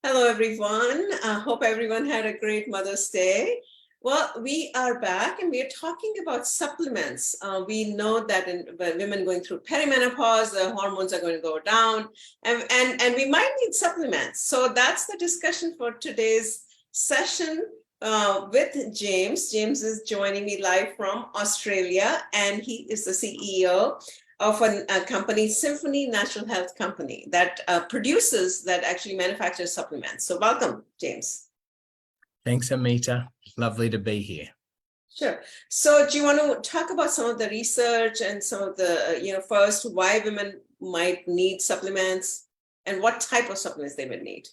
Hello, everyone. I hope everyone had a great Mother's Day. Well, we are back and we are talking about supplements. We know that in women going through perimenopause, the hormones are going to go down and we might need supplements. So that's the discussion for today's session with James. James is joining me live from Australia, and he is the CEO of a company, Symphony Natural Health Company, that actually manufactures supplements. So welcome, James. Thanks, Amita. Lovely to be here. Sure. So do you want to talk about some of the research and some of the, first, why women might need supplements and what type of supplements they would need?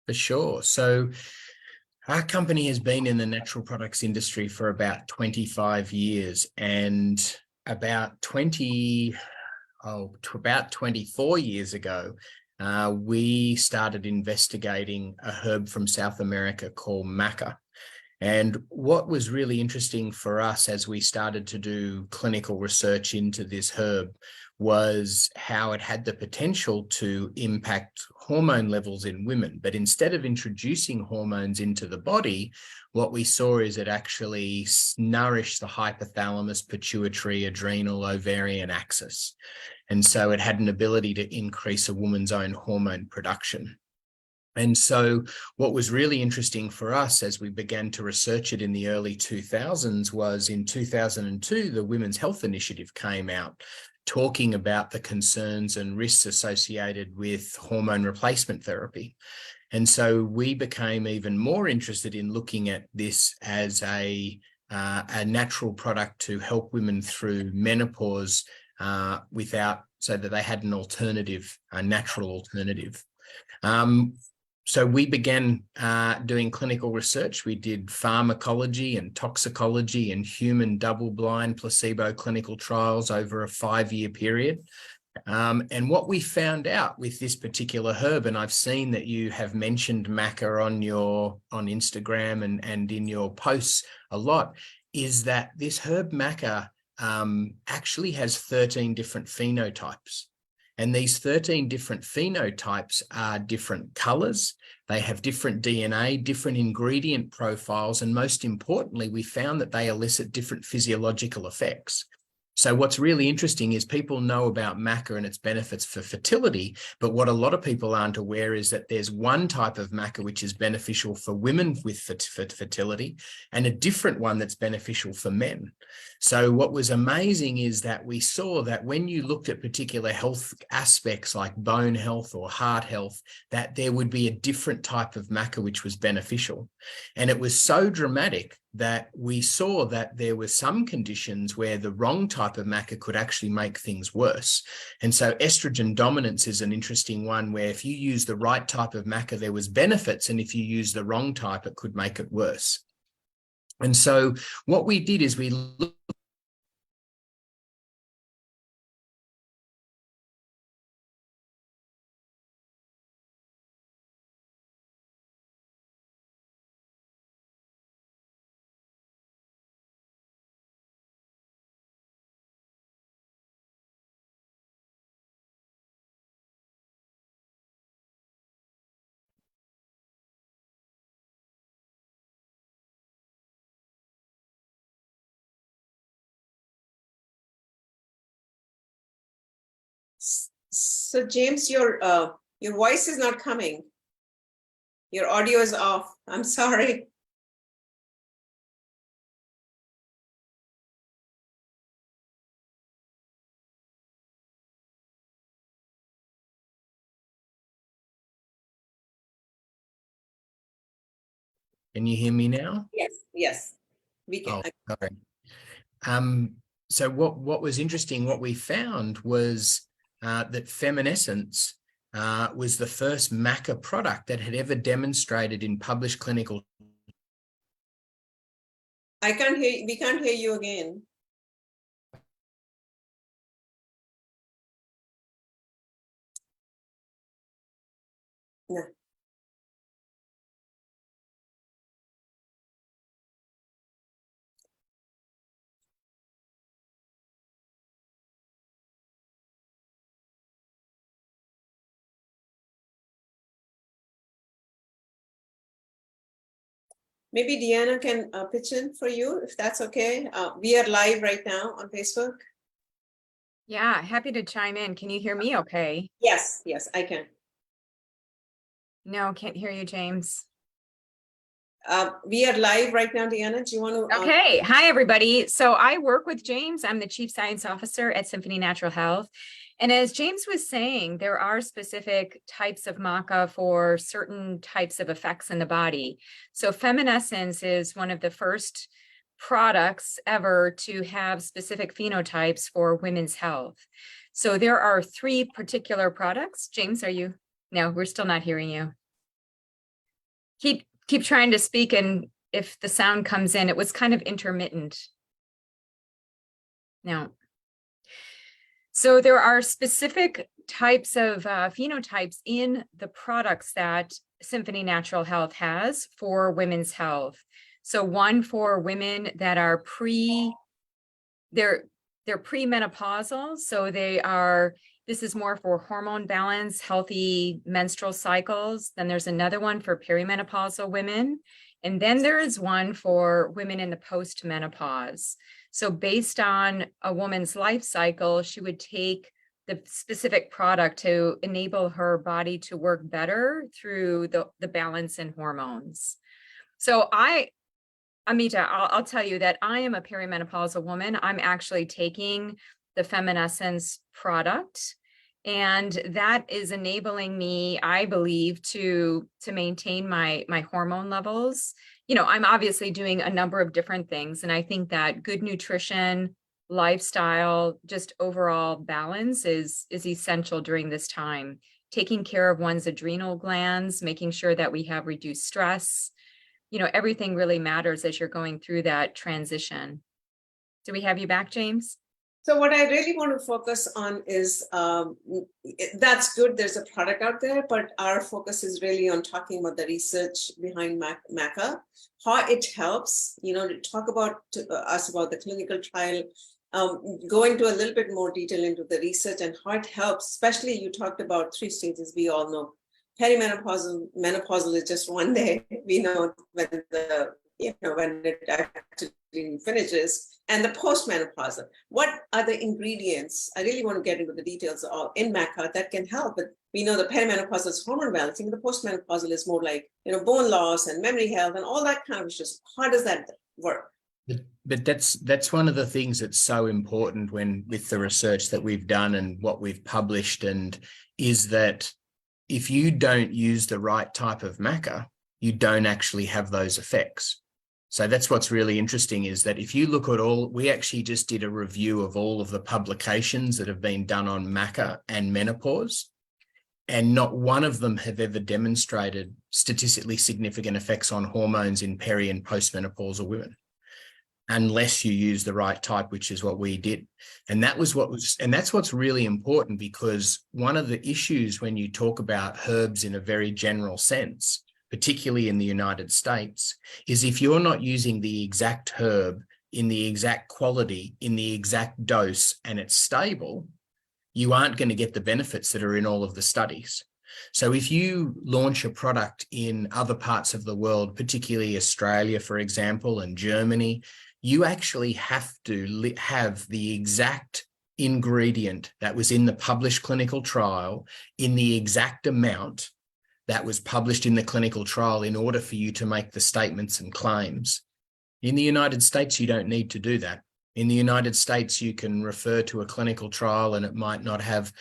For sure. So our company has been in the natural products industry for about 25 years, and about 24 years ago, we started investigating a herb from South America called Maca. And what was really interesting for us as we started to do clinical research into this herb was how it had the potential to impact hormone levels in women. But instead of introducing hormones into the body, what we saw is it actually nourished the hypothalamus, pituitary, adrenal, ovarian axis. And so it had an ability to increase a woman's own hormone production. And so what was really interesting for us as we began to research it in the early 2000s was in 2002, the Women's Health Initiative came out talking about the concerns and risks associated with hormone replacement therapy. And so we became even more interested in looking at this as a natural product to help women through menopause so that they had an alternative, a natural alternative. So we began doing clinical research. We did pharmacology and toxicology and human double-blind placebo clinical trials over a 5-year period. And what we found out with this particular herb, and I've seen that you have mentioned Maca on Instagram and in your posts a lot, is that this herb Maca actually has 13 different phenotypes. And these 13 different phenotypes are different colors. They have different DNA, different ingredient profiles, and most importantly, we found that they elicit different physiological effects. So what's really interesting is people know about Maca and its benefits for fertility, but what a lot of people aren't aware is that there's one type of Maca which is beneficial for women with fertility and a different one that's beneficial for men. So what was amazing is that we saw that when you looked at particular health aspects like bone health or heart health, that there would be a different type of Maca which was beneficial. And it was so dramatic that we saw that there were some conditions where the wrong type of Maca could actually make things worse. And so estrogen dominance is an interesting one where if you use the right type of Maca, there was benefits, and if you use the wrong type, it could make it worse. And so what we did is we looked. So James, your voice is not coming. Your audio is off. I'm sorry. Can you hear me now? Yes, we can. Oh, sorry. So what was interesting, what we found was that Feminescence was the first Maca product that had ever demonstrated in published clinical. I can't hear. We can't hear you again. No. Maybe Deanna can pitch in for you, if that's okay. We are live right now on Facebook. Yeah, happy to chime in. Can you hear me okay? Yes, yes, I can. No, can't hear you, James. We are live right now, Deanna. Do you want to? Okay. Hi, everybody. So I work with James. I'm the Chief Science Officer at Symphony Natural Health. And as James was saying, there are specific types of maca for certain types of effects in the body. So feminescence is one of the first products ever to have specific phenotypes for women's health. So there are 3 particular products. James, are you? No, we're still not hearing you. Keep trying to speak, and if the sound comes in, it was kind of intermittent. No. So there are specific types of phenotypes in the products that Symphony Natural Health has for women's health. So one for women that are they're premenopausal. So this is more for hormone balance, healthy menstrual cycles. Then there's another one for perimenopausal women. And then there is one for women in the post-menopause. So based on a woman's life cycle, she would take the specific product to enable her body to work better through the balance in hormones. So Amita, I'll tell you that I am a perimenopausal woman. I'm actually taking the Feminescence product, and that is enabling me, I believe, to maintain my hormone levels. You know, I'm obviously doing a number of different things, and I think that good nutrition, lifestyle, just overall balance is essential during this time. Taking care of one's adrenal glands, making sure that we have reduced stress. You know, everything really matters as you're going through that transition. Do we have you back, James? So what I really want to focus on is, that's good, there's a product out there, but our focus is really on talking about the research behind Maca, how it helps, you know, to talk about us about the clinical trial, go into a little bit more detail into the research and how it helps, especially you talked about 3 stages we all know. Perimenopausal, menopausal is just one day. We know when when it actually finishes, and the postmenopausal. What are the ingredients? I really want to get into the details of in Maca that can help. But we know the perimenopausal is hormone balancing. The postmenopausal is more like bone loss and memory health and all that kind of issues. How does that work? But that's one of the things that's so important with the research that we've done and what we've published, and is that if you don't use the right type of maca, you don't actually have those effects. So that's what's really interesting, is that if you look at we actually just did a review of all of the publications that have been done on maca and menopause, and not one of them have ever demonstrated statistically significant effects on hormones in peri and postmenopausal women, unless you use the right type, which is what we did. And that's what's really important, because one of the issues when you talk about herbs in a very general sense, particularly in the United States, is if you're not using the exact herb in the exact quality, in the exact dose, and it's stable, you aren't going to get the benefits that are in all of the studies. So if you launch a product in other parts of the world, particularly Australia, for example, and Germany, you actually have to have the exact ingredient that was in the published clinical trial in the exact amount that was published in the clinical trial in order for you to make the statements and claims. In the United States, you don't need to do that. In the United States, you can refer to a clinical trial and it might not have,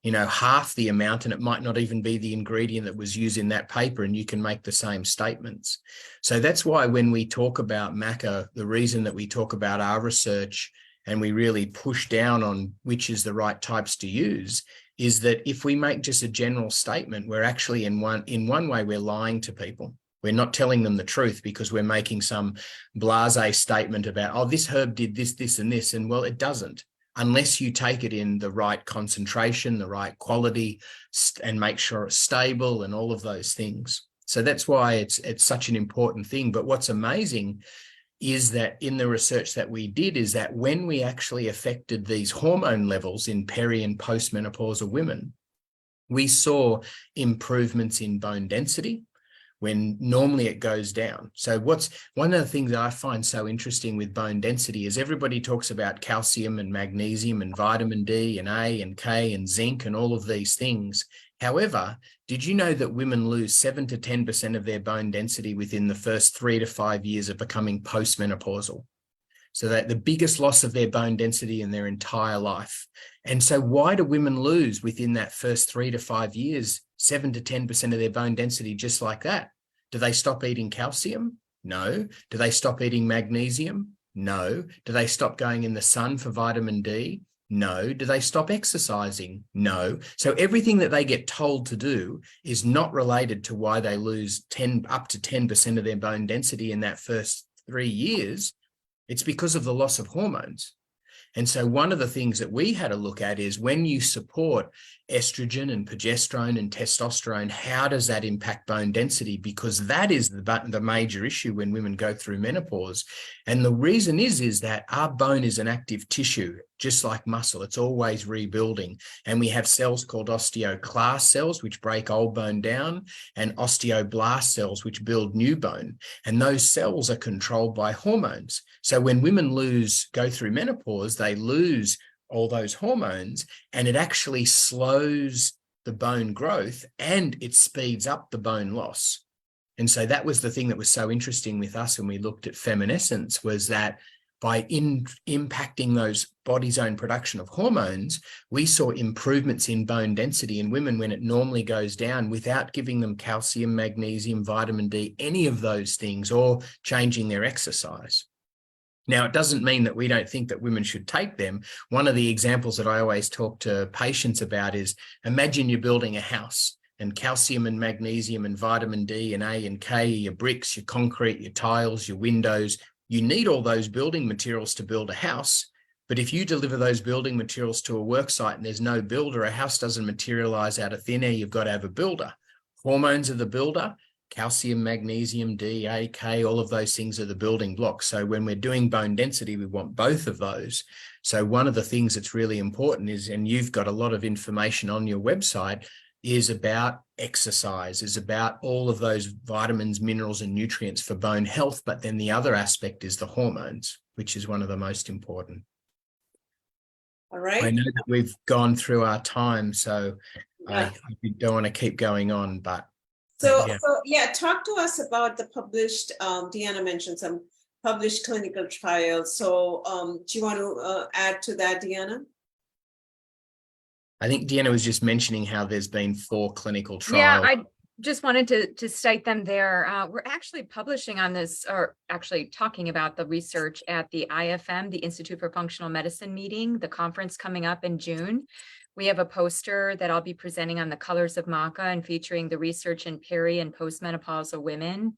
half the amount, and it might not even be the ingredient that was used in that paper, and you can make the same statements. So that's why when we talk about Maca, the reason that we talk about our research and we really push down on which is the right types to use, is that if we make just a general statement, we're actually in one way, we're lying to people. We're not telling them the truth, because we're making some blasé statement about, oh, this herb did this, this, and this. And well, it doesn't, unless you take it in the right concentration, the right quality, and make sure it's stable and all of those things. So that's why it's such an important thing. But what's amazing is that in the research that we did, is that when we actually affected these hormone levels in peri and postmenopausal women, we saw improvements in bone density. when normally it goes down. So what's one of the things that I find so interesting with bone density is everybody talks about calcium and magnesium and vitamin D and A and K and zinc and all of these things. However, did you know that women lose 7 to 10% of their bone density within the first 3 to 5 years of becoming postmenopausal? So that the biggest loss of their bone density in their entire life. And so why do women lose within that first 3 to 5 years, 7 to 10% of their bone density just like that? Do they stop eating calcium? No. Do they stop eating magnesium? No. Do they stop going in the sun for vitamin D? No. Do they stop exercising? No. So everything that they get told to do is not related to why they lose up to 10% of their bone density in that first 3 years. It's because of the loss of hormones. And so one of the things that we had to look at is when you support estrogen and progesterone and testosterone, how does that impact bone density? Because that is the major issue when women go through menopause. And the reason is that our bone is an active tissue, just like muscle. It's always rebuilding. And we have cells called osteoclast cells, which break old bone down, and osteoblast cells, which build new bone. And those cells are controlled by hormones. So when women go through menopause, they lose all those hormones, and it actually slows the bone growth and it speeds up the bone loss. And so that was the thing that was so interesting with us when we looked at feminescence, was that by impacting those body's own production of hormones, we saw improvements in bone density in women when it normally goes down without giving them calcium, magnesium, vitamin D, any of those things, or changing their exercise. Now, it doesn't mean that we don't think that women should take them. One of the examples that I always talk to patients about is, imagine you're building a house, and calcium and magnesium and vitamin D and A and K, your bricks, your concrete, your tiles, your windows. You need all those building materials to build a house. But if you deliver those building materials to a work site and there's no builder, a house doesn't materialize out of thin air. You've got to have a builder. Hormones are the builder. Calcium, magnesium, D, A, K, all of those things are the building blocks. So when we're doing bone density, we want both of those. So one of the things that's really important is, and you've got a lot of information on your website, is about exercise, is about all of those vitamins, minerals, and nutrients for bone health. But then the other aspect is the hormones, which is one of the most important. All right. I know that we've gone through our time, so yeah. I don't want to keep going on, but So talk to us about the published, Deanna mentioned some published clinical trials. So do you want to add to that, Deanna? I think Deanna was just mentioning how there's been 4 clinical trials. Yeah, I just wanted to cite them there. We're actually publishing on this, or actually talking about the research at the IFM, the Institute for Functional Medicine meeting, the conference coming up in June. We have a poster that I'll be presenting on the colors of Maca and featuring the research in peri and postmenopausal women.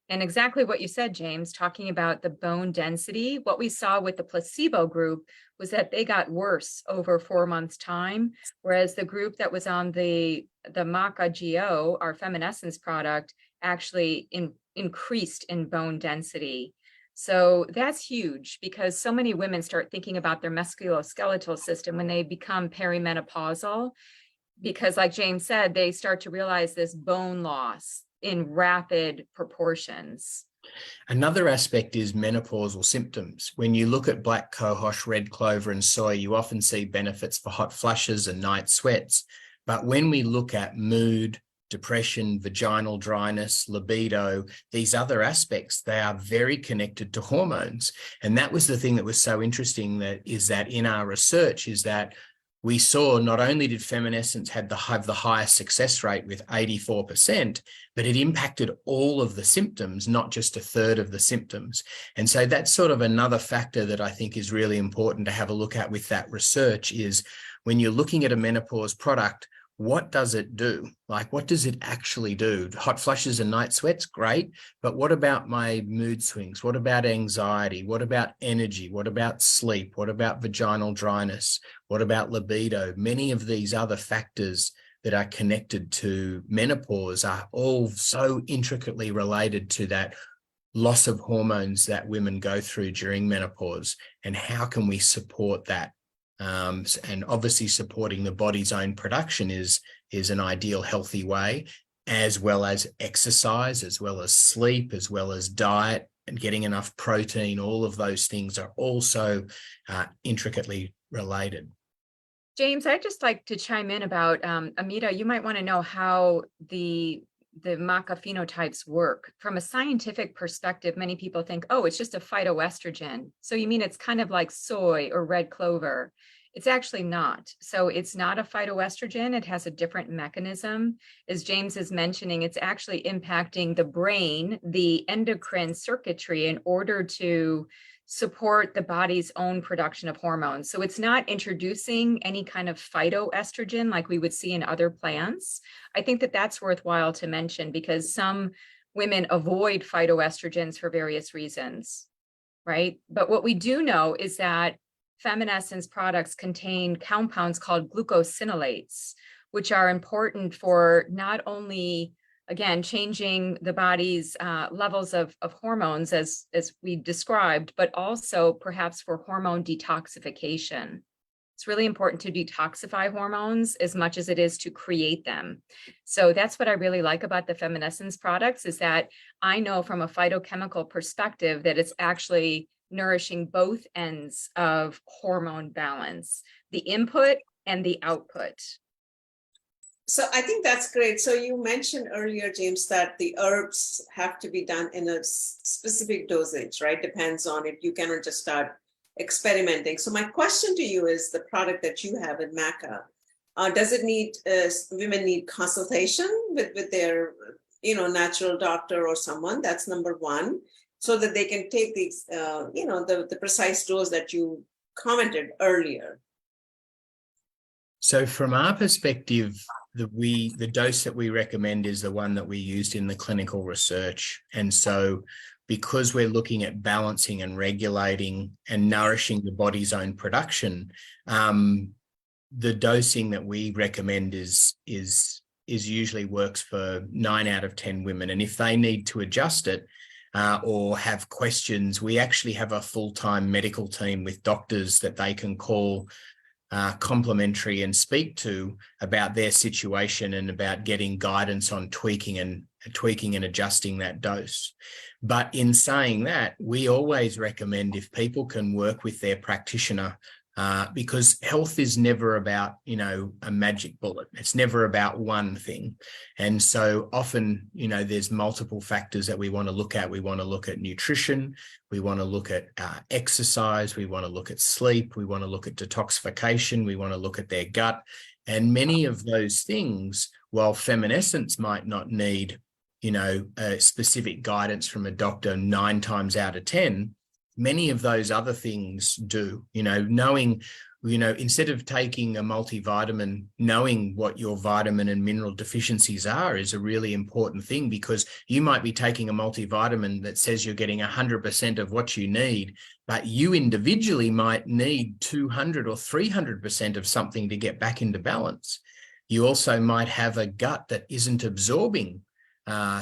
And exactly what you said, James, talking about the bone density. What we saw with the placebo group was that they got worse over 4 months' time, whereas the group that was on the Maca GO, our feminescence product, actually increased in bone density. So that's huge, because so many women start thinking about their musculoskeletal system when they become perimenopausal, because like James said, they start to realize this bone loss in rapid proportions. Another aspect is menopausal symptoms. When you look at black cohosh, red clover, and soy, you often see benefits for hot flushes and night sweats. But when we look at mood, depression, vaginal dryness, libido, these other aspects, they are very connected to hormones. And that was the thing that was so interesting, that in our research is that we saw not only did feminescence have the highest success rate with 84%, but it impacted all of the symptoms, not just a third of the symptoms. And so that's sort of another factor that I think is really important to have a look at with that research, is when you're looking at a menopause product, what does it do? Like, what does it actually do? Hot flushes and night sweats, great. But what about my mood swings? What about anxiety? What about energy? What about sleep? What about vaginal dryness? What about libido? Many of these other factors that are connected to menopause are all so intricately related to that loss of hormones that women go through during menopause. And how can we support that? And obviously supporting the body's own production is an ideal, healthy way. as well as exercise, as well as sleep, as well as diet and getting enough protein. All of those things are also intricately related. James, I'd just like to chime in about Amita. You might want to know how the Maca phenotypes work. From a scientific perspective, many people think, oh, it's just a phytoestrogen. So you mean it's kind of like soy or red clover? It's actually not. So it's not a phytoestrogen. It has a different mechanism. As James is mentioning, it's actually impacting the brain, the endocrine circuitry, in order to support the body's own production of hormones. So it's not introducing any kind of phytoestrogen like we would see in other plants. I think that that's worthwhile to mention because some women avoid phytoestrogens for various reasons, right? But what we do know is that feminescence products contain compounds called glucosinolates, which are important for not only, again, changing the body's levels of hormones as we described, but also perhaps for hormone detoxification. It's really important to detoxify hormones as much as it is to create them. So that's what I really like about the feminescence products, is that I know from a phytochemical perspective that it's actually nourishing both ends of hormone balance, the input and the output. So I think that's great. So you mentioned earlier, James, that the herbs have to be done in a specific dosage, right? Depends on it. You cannot just start experimenting. So my question to you is the product that you have in Maca, does it need, women need consultation with their, natural doctor or someone? That's number one, so that they can take these, the precise dose that you commented earlier. So from our perspective, the dose that we recommend is the one that we used in the clinical research. And so because we're looking at balancing and regulating and nourishing the body's own production, the dosing that we recommend is usually works for 9 out of 10 women. And if they need to adjust it or have questions, we actually have a full-time medical team with doctors that they can call complimentary and speak to about their situation and about getting guidance on tweaking and adjusting that dose. But in saying that, we always recommend if people can work with their practitioner, because health is never about, a magic bullet. It's never about one thing. And so often, there's multiple factors that we want to look at. We want to look at nutrition. We want to look at exercise. We want to look at sleep. We want to look at detoxification. We want to look at their gut. And many of those things, while feminescence might not need, a specific guidance from a doctor 9 times out of 10, many of those other things do, knowing, instead of taking a multivitamin, knowing what your vitamin and mineral deficiencies are is a really important thing, because you might be taking a multivitamin that says you're getting 100% of what you need, but you individually might need 200 or 300% of something to get back into balance. You also might have a gut that isn't absorbing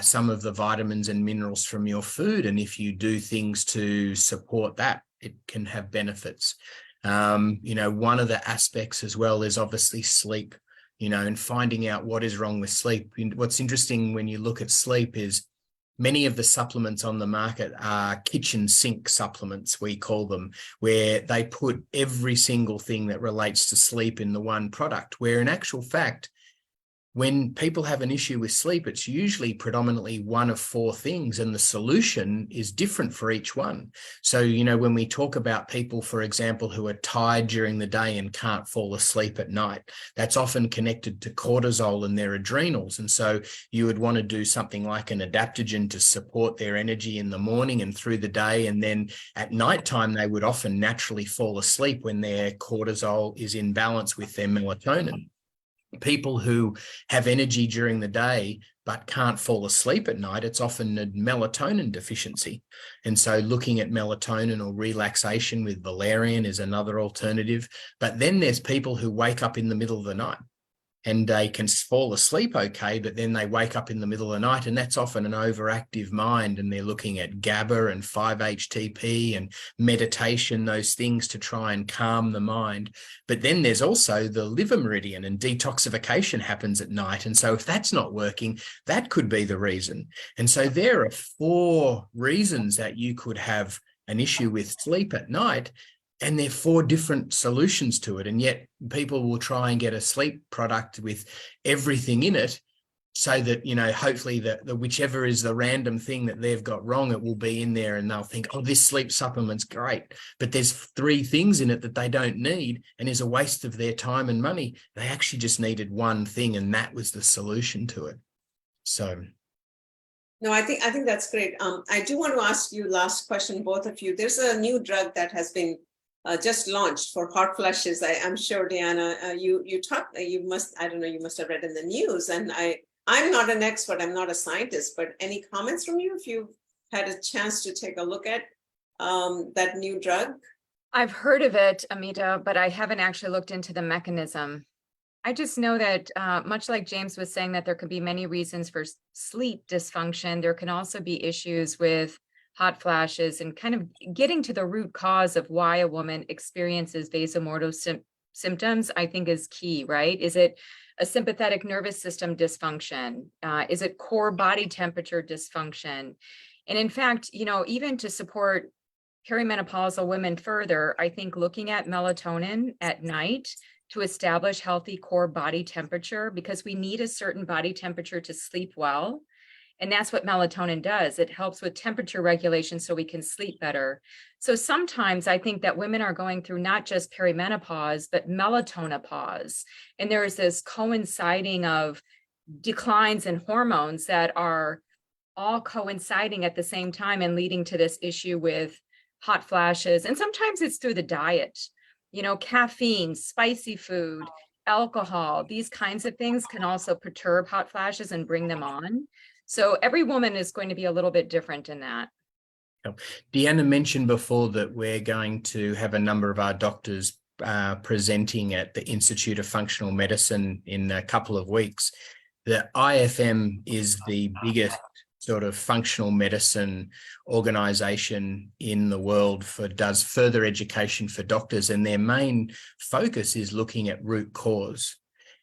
some of the vitamins and minerals from your food. And if you do things to support that, it can have benefits. One of the aspects as well is obviously sleep, and finding out what is wrong with sleep. What's interesting when you look at sleep is many of the supplements on the market are kitchen sink supplements, we call them, where they put every single thing that relates to sleep in the one product, where in actual fact, when people have an issue with sleep, it's usually predominantly one of 4 things, and the solution is different for each one. So, when we talk about people, for example, who are tired during the day and can't fall asleep at night, that's often connected to cortisol in their adrenals. And so you would want to do something like an adaptogen to support their energy in the morning and through the day. And then at nighttime, they would often naturally fall asleep when their cortisol is in balance with their melatonin. People who have energy during the day but can't fall asleep at night, it's often a melatonin deficiency. And so looking at melatonin or relaxation with valerian is another alternative. But then there's people who wake up in the middle of the night and they can fall asleep okay, but then they wake up in the middle of the night, and that's often an overactive mind, and they're looking at GABA and 5-HTP and meditation, those things to try and calm the mind. But then there's also the liver meridian, and detoxification happens at night. And so if that's not working, that could be the reason. And so there are 4 reasons that you could have an issue with sleep at night. And there are 4 different solutions to it. And yet people will try and get a sleep product with everything in it so that, you know, hopefully the whichever is the random thing that they've got wrong, it will be in there, and they'll think, oh, this sleep supplement's great. But there's 3 things in it that they don't need and is a waste of their time and money. They actually just needed one thing, and that was the solution to it. So. No, I think that's great. I do want to ask you last question, both of you. There's a new drug that has been just launched for hot flushes. I'm sure, Deanna, you must have read in the news. And I'm not an expert, I'm not a scientist, but any comments from you if you've had a chance to take a look at that new drug? I've heard of it, Amita, but I haven't actually looked into the mechanism. I just know that much like James was saying, that there could be many reasons for sleep dysfunction. There can also be issues with hot flashes, and kind of getting to the root cause of why a woman experiences vasomotor symptoms, I think is key, right? Is it a sympathetic nervous system dysfunction? Is it core body temperature dysfunction? And in fact, you know, even to support perimenopausal women further, I think looking at melatonin at night to establish healthy core body temperature, because we need a certain body temperature to sleep well. And that's what melatonin does. It helps with temperature regulation so we can sleep better. So sometimes I think that women are going through not just perimenopause, but melatonopause. And there is this coinciding of declines in hormones that are all coinciding at the same time and leading to this issue with hot flashes. And sometimes it's through the diet, you know, caffeine, spicy food, alcohol, these kinds of things can also perturb hot flashes and bring them on. So every woman is going to be a little bit different in that. Deanna mentioned before that we're going to have a number of our doctors presenting at the Institute of Functional Medicine in a couple of weeks. The IFM is the biggest sort of functional medicine organization in the world does further education for doctors, and their main focus is looking at root cause.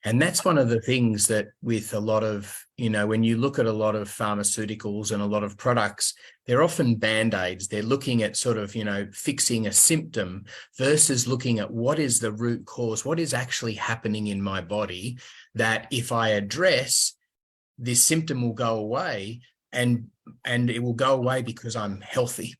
And that's one of the things that with a lot of, you know, when you look at a lot of pharmaceuticals and a lot of products, they're often band-aids. They're looking at sort of, you know, fixing a symptom versus looking at what is the root cause, what is actually happening in my body that if I address, this symptom will go away, and it will go away because I'm healthy.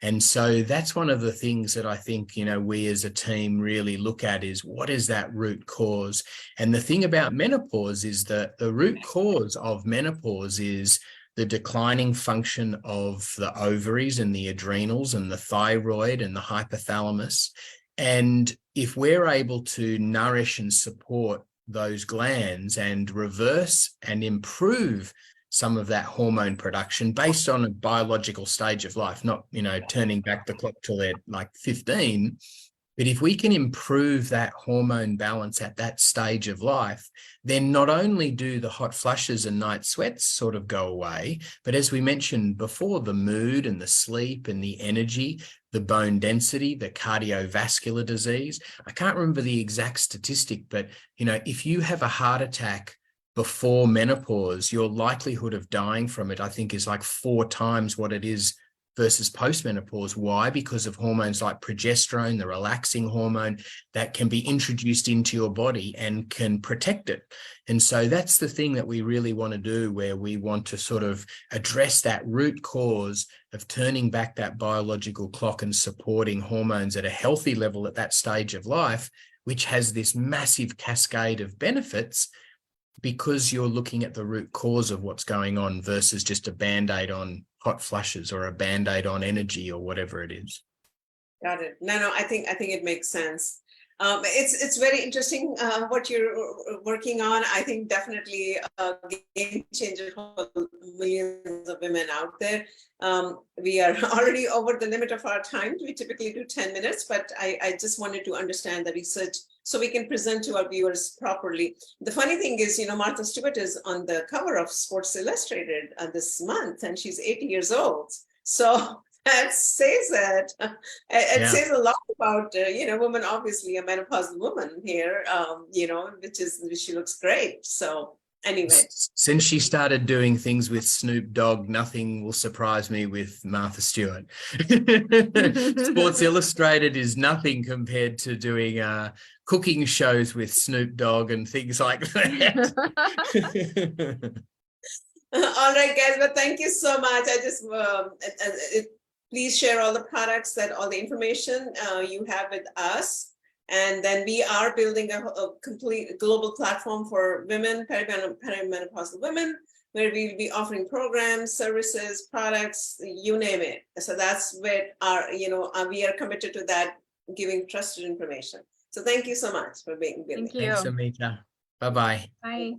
And so that's one of the things that I think, you know, we as a team really look at is what is that root cause? And the thing about menopause is that the root cause of menopause is the declining function of the ovaries and the adrenals and the thyroid and the hypothalamus. And if we're able to nourish and support those glands and reverse and improve some of that hormone production based on a biological stage of life, not, you know, turning back the clock till they're like 15. But if we can improve that hormone balance at that stage of life, then not only do the hot flushes and night sweats sort of go away, but as we mentioned before, the mood and the sleep and the energy, the bone density, the cardiovascular disease. I can't remember the exact statistic, but, you know, if you have a heart attack before menopause, your likelihood of dying from it, I think, is like 4 times what it is versus post-menopause. Why? Because of hormones like progesterone, the relaxing hormone that can be introduced into your body and can protect it. And so that's the thing that we really want to do, where we want to sort of address that root cause of turning back that biological clock and supporting hormones at a healthy level at that stage of life, which has this massive cascade of benefits, because you're looking at the root cause of what's going on versus just a band-aid on hot flushes or a band-aid on energy or whatever it is. Got it. No, I think it makes sense. It's very interesting what you're working on. I think definitely a game changer for millions of women out there. We are already over the limit of our time. We typically do 10 minutes, but I just wanted to understand the research so we can present to our viewers properly. The funny thing is, Martha Stewart is on the cover of Sports Illustrated this month, and she's 80 years old. So that says that. It says a lot about, woman, obviously a menopausal woman here, which she looks great. So anyway. Since she started doing things with Snoop Dogg, nothing will surprise me with Martha Stewart. Sports Illustrated is nothing compared to doing cooking shows with Snoop Dogg and things like that. All right, guys, but thank you so much. I just, please share all the products, all the information you have with us. And then we are building a complete global platform for women, perimenopausal women, where we will be offering programs, services, products, you name it. So that's where we are committed to that, giving trusted information. So thank you so much for being with me. Thank you. Thanks, Amita. Bye-bye. Bye.